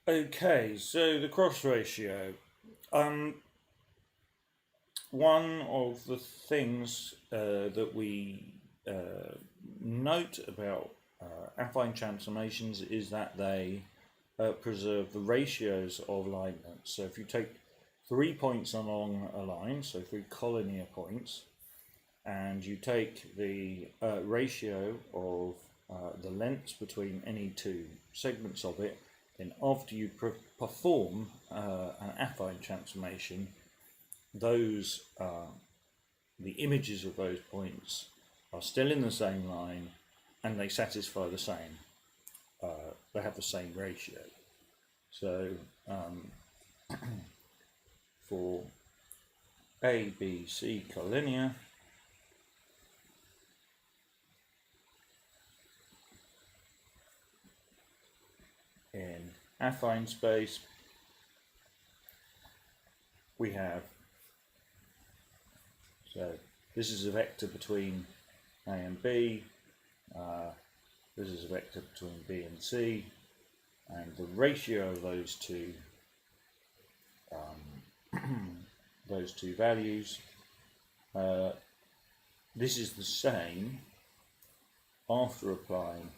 Okay, so the cross ratio. Um, One of the things that we note about affine transformations is that they preserve the ratios of line lengths. So if you take 3 points along a line, so 3 collinear points, and you take the ratio of the lengths between any two segments of it, then after you perform an affine transformation, those the images of those points are still in the same line, and they satisfy the same. They have the same ratio. So for A, B, C collinear, in affine space, we have, so this is a vector between A and B, this is a vector between B and C, and the ratio of those two values, this is the same after applying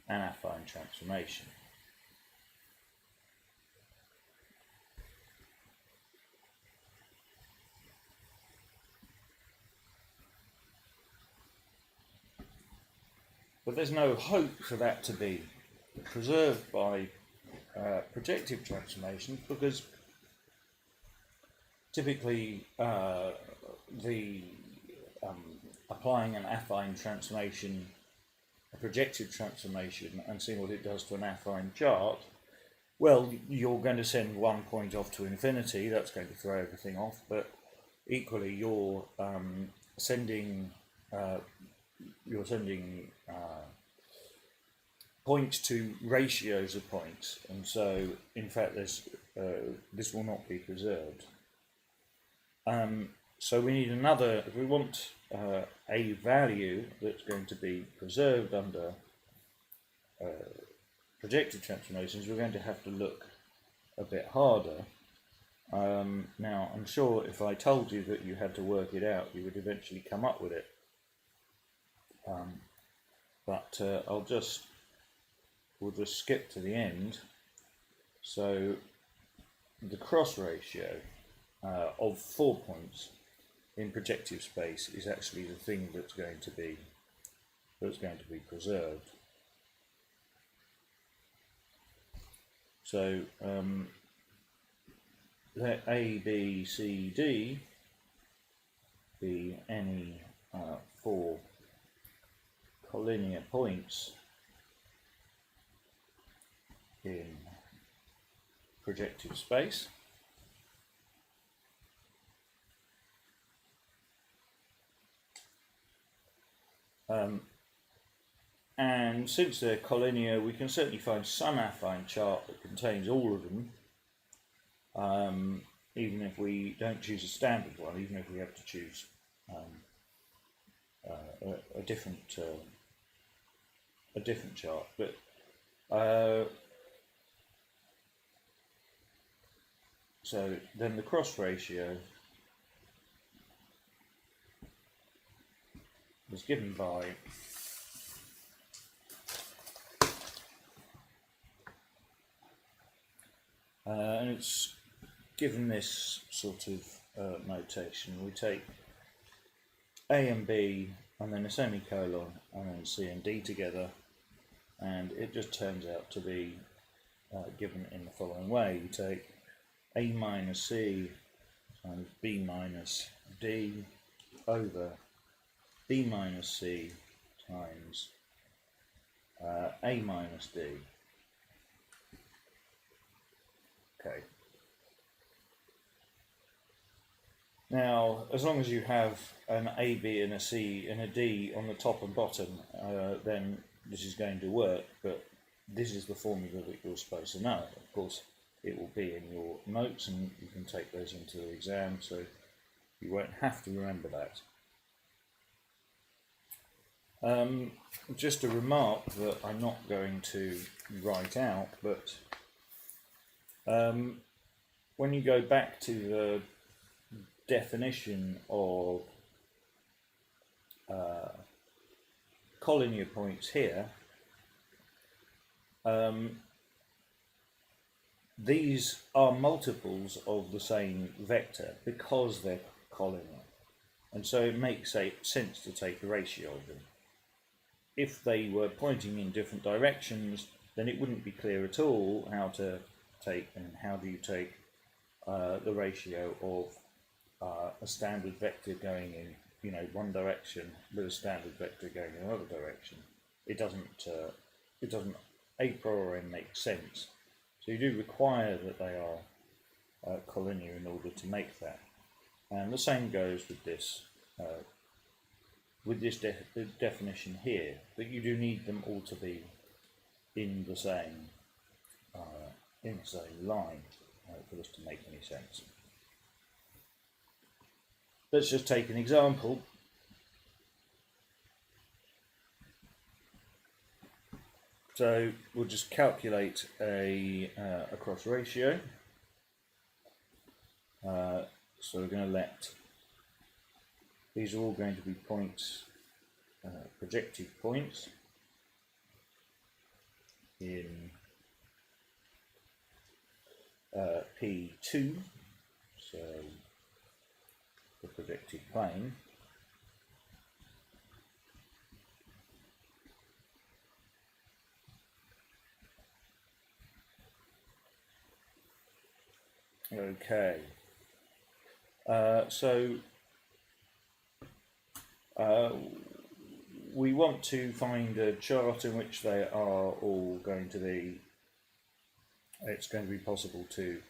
an affine transformation. But there's no hope for that to be preserved by projective transformations, because typically applying an affine transformation, a projective transformation, and seeing what it does to an affine chart, well, you're going to send 1 point off to infinity. That's going to throw everything off. But equally, you're sending points to ratios of points, and so in fact this will not be preserved. So we need another, if we want a value that's going to be preserved under projective transformations, we're going to have to look a bit harder. Now, I'm sure if I told you that you had to work it out, you would eventually come up with it. But we'll just skip to the end. So the cross ratio of 4 points in projective space is actually the thing that's going to be preserved. So let A, B, C, D be any 4 collinear points in projective space. And since they're collinear, we can certainly find some affine chart that contains all of them, even if we don't choose a standard one, even if we have to choose a different chart. But so then the cross ratio is given by and it's given this sort of notation. We take A and B and then a semicolon and then C and D together, and it just turns out to be given in the following way. You take A minus C times B minus D over B minus C times A minus D. Okay. Now, as long as you have an A, B, and a C and a D on the top and bottom, then this is going to work, but this is the formula that you're supposed to know. Of course, it will be in your notes, and you can take those into the exam, so you won't have to remember that. Just a remark that I'm not going to write out, but When you go back to the definition of collinear points here, these are multiples of the same vector because they're collinear, and so it makes sense to take a ratio of them. If they were pointing in different directions, then it wouldn't be clear at all how to take, and how do you take the ratio of a standard vector going in, one direction with a standard vector going in another direction. It doesn't a priori make sense. So you do require that they are collinear in order to make that. And the same goes with this definition here, that you do need them all to be in the same line for this to make any sense. Let's just take an example. So we'll just calculate a cross ratio. So we're going to let, these are all going to be points, projective points in P2, so the projective plane. Okay, so we want to find a chart in which they are all going to be, it's going to be possible to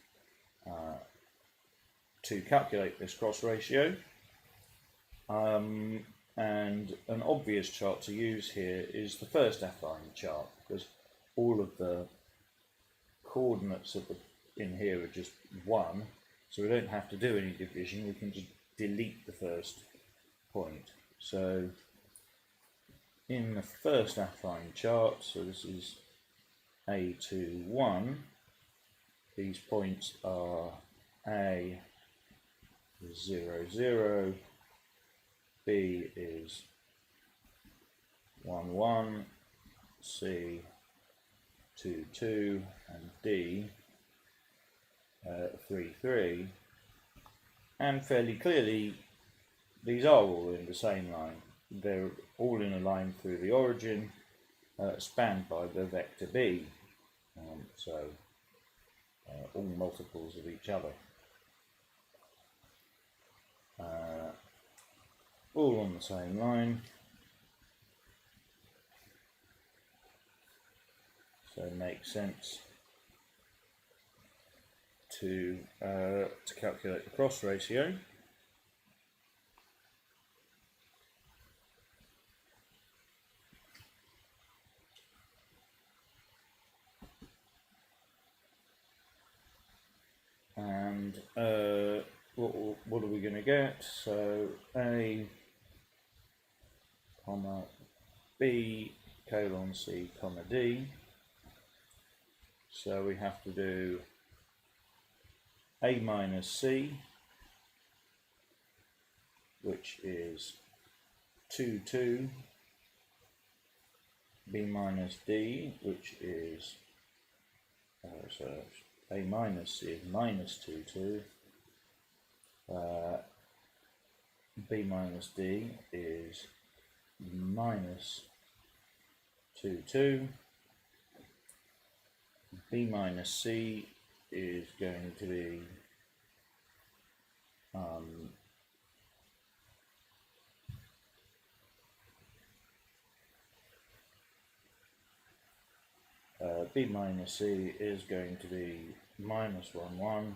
calculate this cross ratio. And an obvious chart to use here is the first affine chart, because all of the coordinates of in here are just 1, so we don't have to do any division, we can just delete the first point. So in the first affine chart, so this is A21, these points are A 0, 0, B is 1, 1, C 2, 2, and D 3, 3, and fairly clearly these are all in the same line. They're all in a line through the origin, spanned by the vector B, so all multiples of each other, all on the same line. So it makes sense to calculate the cross ratio. And what are we going to get? So A comma B colon C comma D. So we have to do A minus C, which is 2, 2, B minus D, which is, so A minus C is minus 2, 2, B minus D is minus 2, 2, B minus C is going to be B minus C is going to be minus 1, 1,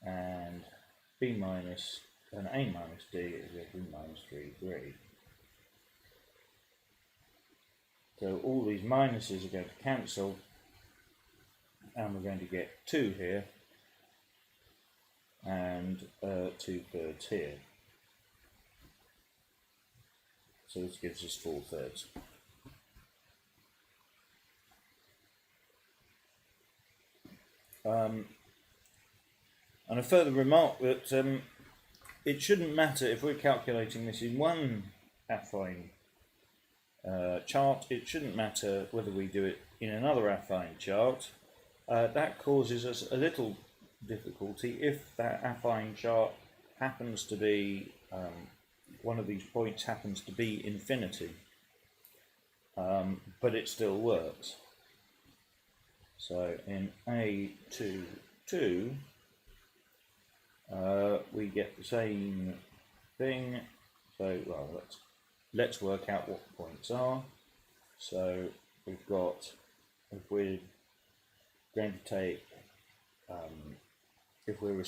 and A minus D is going to be minus 3, 3. So all these minuses are going to cancel, and we're going to get 2 here and 2/3 here. So this gives us 4/3. And a further remark that it shouldn't matter if we're calculating this in one affine chart, it shouldn't matter whether we do it in another affine chart. That causes us a little difficulty if that affine chart happens to be, one of these points happens to be infinity, but it still works. So in A22, we get the same thing. So, well, let's work out what the points are. So we've got, if we're going to take, if we're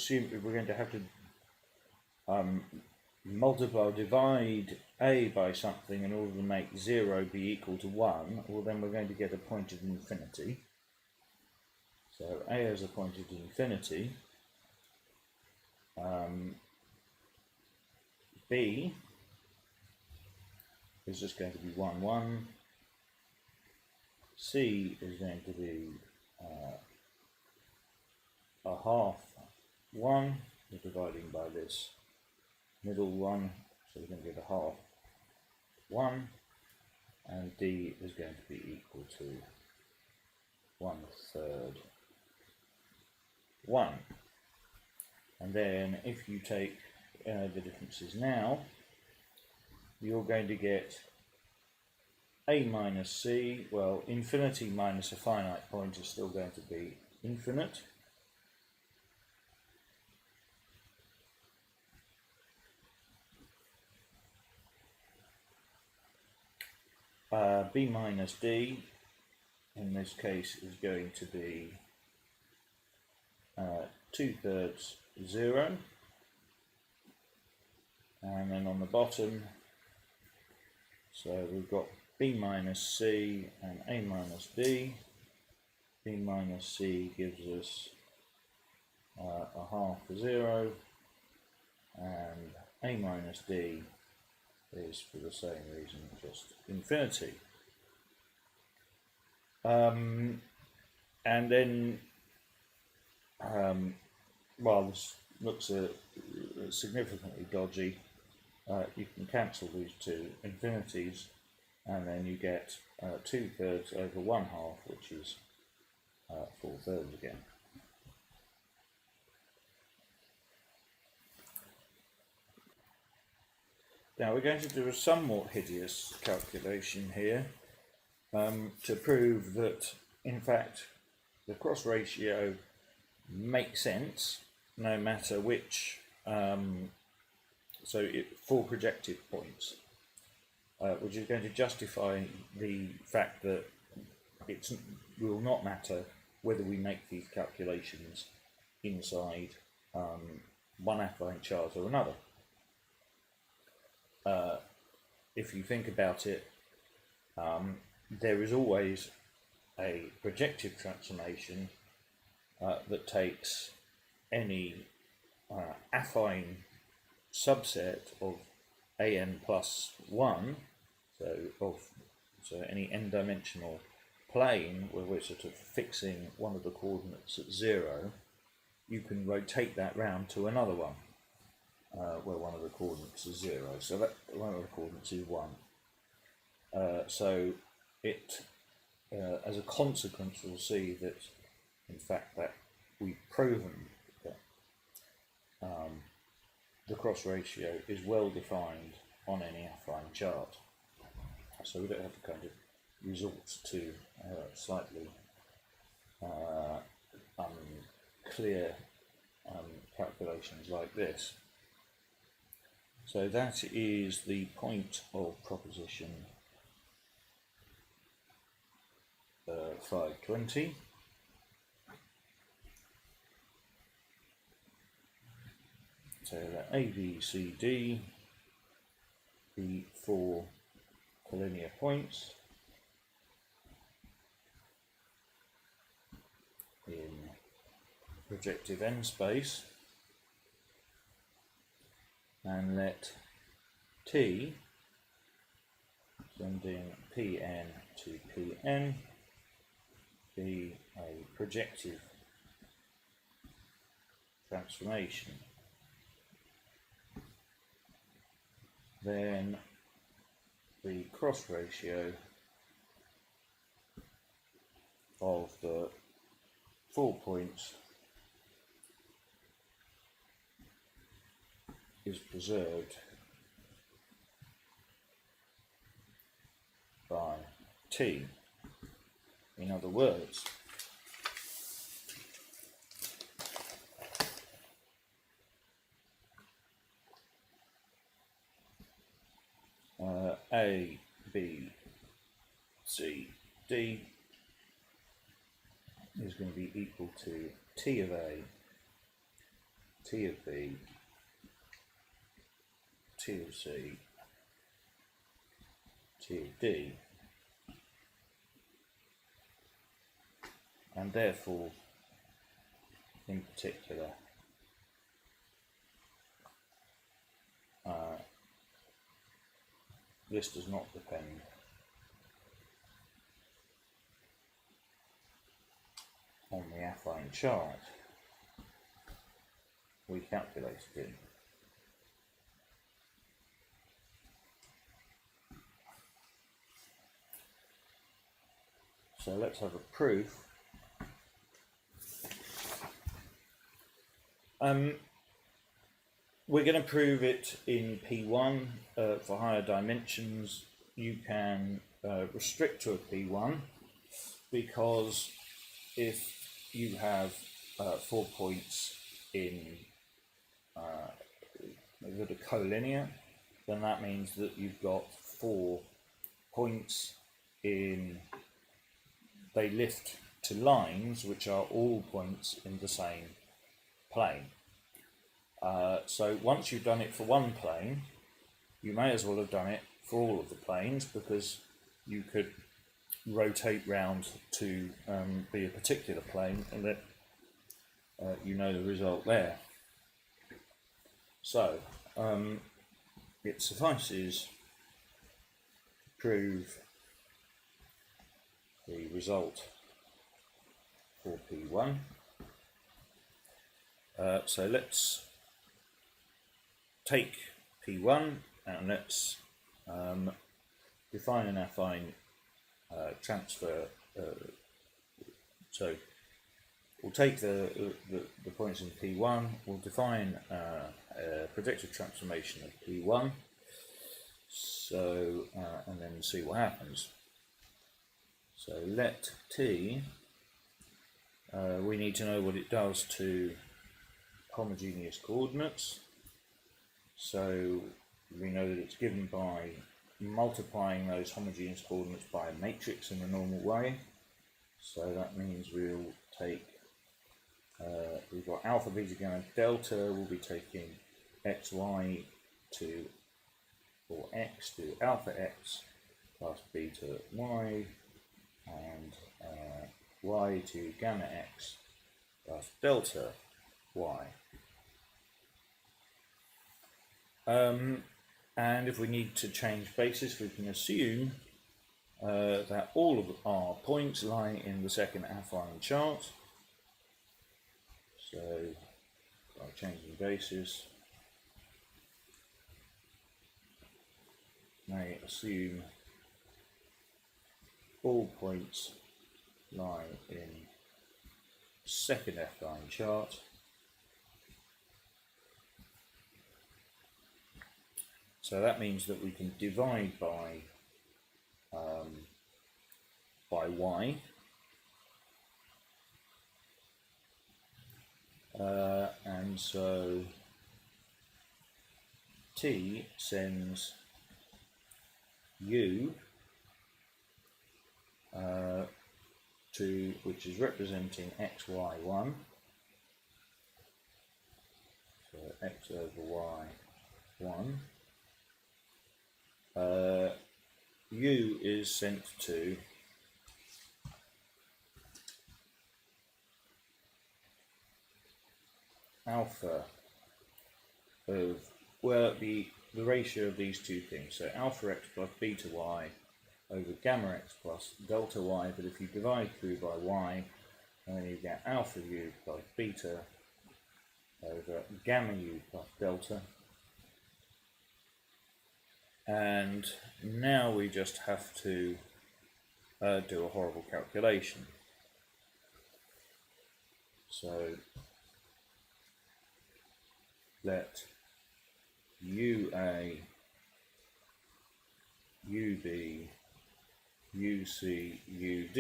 going to have to multiply or divide a by something in order to make 0 be equal to 1, well, then we're going to get a point of infinity. So a is a point of infinity. B is just going to be 1, 1. C is going to be a half 1. We're dividing by this middle one, so we're going to get a half 1. And D is going to be equal to 1/3 1. And then if you take the differences now, you're going to get a minus c. Well, infinity minus a finite point is still going to be infinite. B minus d, in this case, is going to be 2/3 0. And then on the bottom, so we've got b minus c and a minus d. B minus c gives us a half 0, and a minus d is, for the same reason, just infinity. And then, while this looks significantly dodgy, you can cancel these two infinities, and then you get 2/3 over 1/2, which is 4/3 again. Now we're going to do a somewhat hideous calculation here to prove that, in fact, the cross ratio makes sense no matter which, for projective points, which is going to justify the fact that it will not matter whether we make these calculations inside one affine chart or another. If you think about it, there is always a projective transformation that takes any affine subset of an plus 1, so any n-dimensional plane where we're sort of fixing one of the coordinates at 0, you can rotate that round to another one where one of the coordinates is 0. So that one of the coordinates is 1. So it, as a consequence, we'll see that, in fact, that we've proven that the cross ratio is well defined on any affine chart. So we don't have to kind of resort to slightly unclear calculations like this. So that is the point of proposition 520. So that A, B, C, D, the 4 collinear points in projective n space, and let T, sending Pn to Pn, be a projective transformation, then the cross ratio of the 4 points is preserved by t. In other words, A, B, C, D is going to be equal to T of A, T of B, T of C, T of D, and therefore, in particular, this does not depend on the affine chart we calculated in. So let's have a proof. We're going to prove it in P1 for higher dimensions. You can restrict to a P1 because if you have 4 points in that are collinear, then that means that you've got 4 points in, they lift to lines which are all points in the same plane. So once you've done it for one plane, you may as well have done it for all of the planes, because you could rotate round to be a particular plane and let you know the result there. So it suffices to prove the result for P1. So let's take P1 and let's define an affine transfer. So we'll take the points in P1, we'll define a predictive transformation of P1, so and then see what happens. So let T, we need to know what it does to homogeneous coordinates. So we know that it's given by multiplying those homogeneous coordinates by a matrix in a normal way. So that means we'll take, we've got alpha, beta, gamma, delta, we'll be taking xy to, or x to alpha x plus beta y, and y to gamma x plus delta y. And if we need to change basis, we can assume that all of our points lie in the second affine chart. So by changing basis, may assume all points lie in second affine chart. So that means that we can divide by y, and so T sends U to, which is representing xy1, so x over y1. U is sent to alpha of, well, the ratio of these two things, so alpha x plus beta y over gamma x plus delta y, but if you divide through by y, then you get alpha u plus beta over gamma u plus delta. And now we just have to do a horrible calculation. So let UA, UB, UC, UD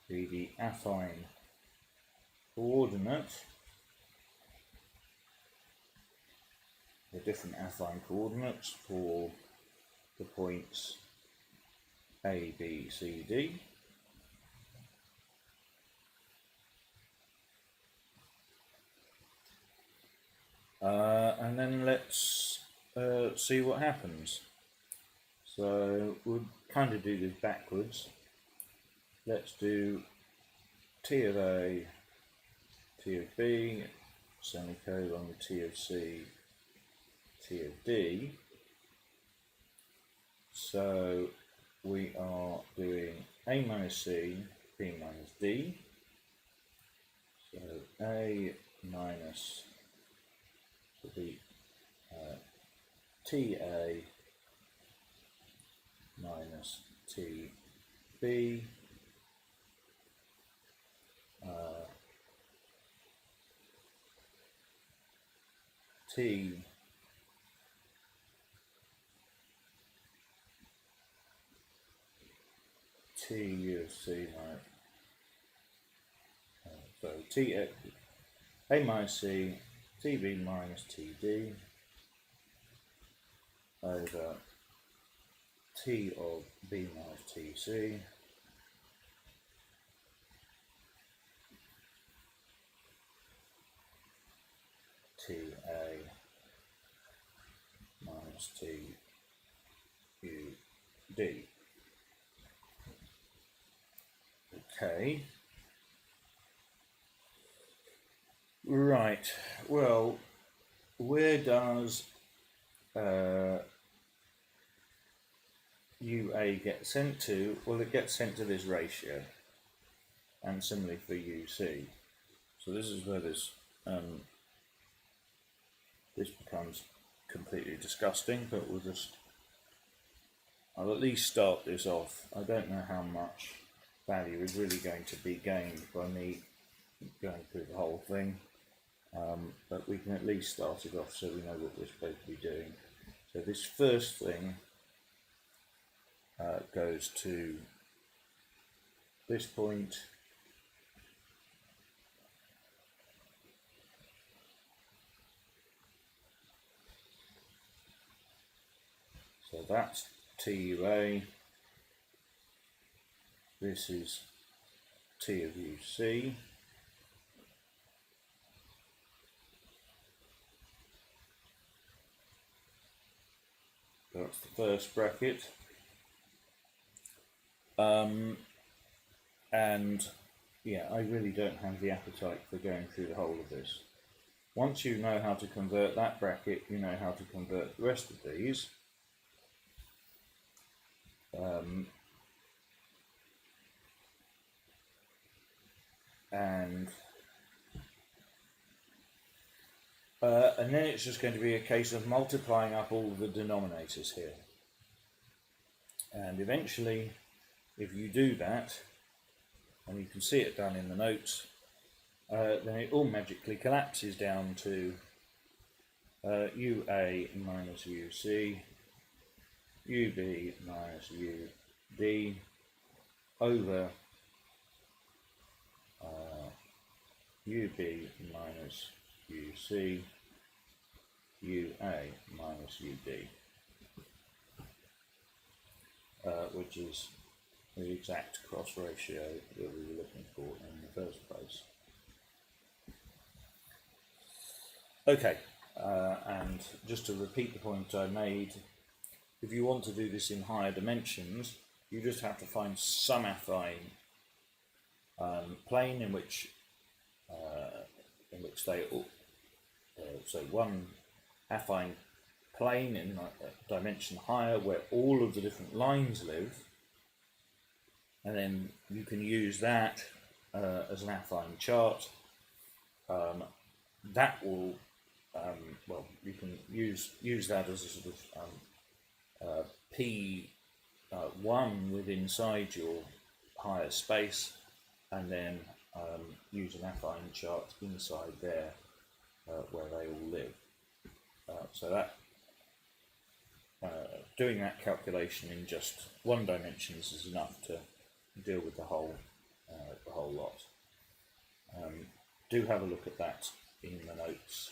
be the affine coordinate, the different affine coordinates for the points A, B, C, D. And then let's see what happens. So we'll kind of do this backwards. Let's do T of A, T of B, semicolon, T of C, T of D. So we are doing A minus C, B minus D. So A minus will be TA minus TB T U of C minus so T A minus C TB minus TD over T of B minus TC TA minus TUD. Okay. Right. Well, where does UA get sent to? Well, it gets sent to this ratio, and similarly for UC. So this is where this becomes completely disgusting, but I'll at least start this off. I don't know how much value is really going to be gained by me going through the whole thing, but we can at least start it off so we know what we're supposed to be doing. So this first thing goes to this point, so that's TUA, this is T of UC, that's the first bracket, and yeah, I really don't have the appetite for going through the whole of this. Once you know how to convert that bracket, you know how to convert the rest of these. And then it's just going to be a case of multiplying up all the denominators here. And eventually, if you do that, and you can see it done in the notes, then it all magically collapses down to UA minus UC, UB minus UD over UB minus UC, UA minus UD, which is the exact cross ratio that we were looking for in the first place. Okay, and just to repeat the point I made, if you want to do this in higher dimensions, you just have to find some affine plane in which they all, so one affine plane in a dimension higher where all of the different lines live, and then you can use that as an affine chart, that will, well, you can use that as a sort of P1 within inside your higher space, and then use an affine chart inside there where they all live. So that doing that calculation in just one dimensions is enough to deal with the whole lot. Do have a look at that in the notes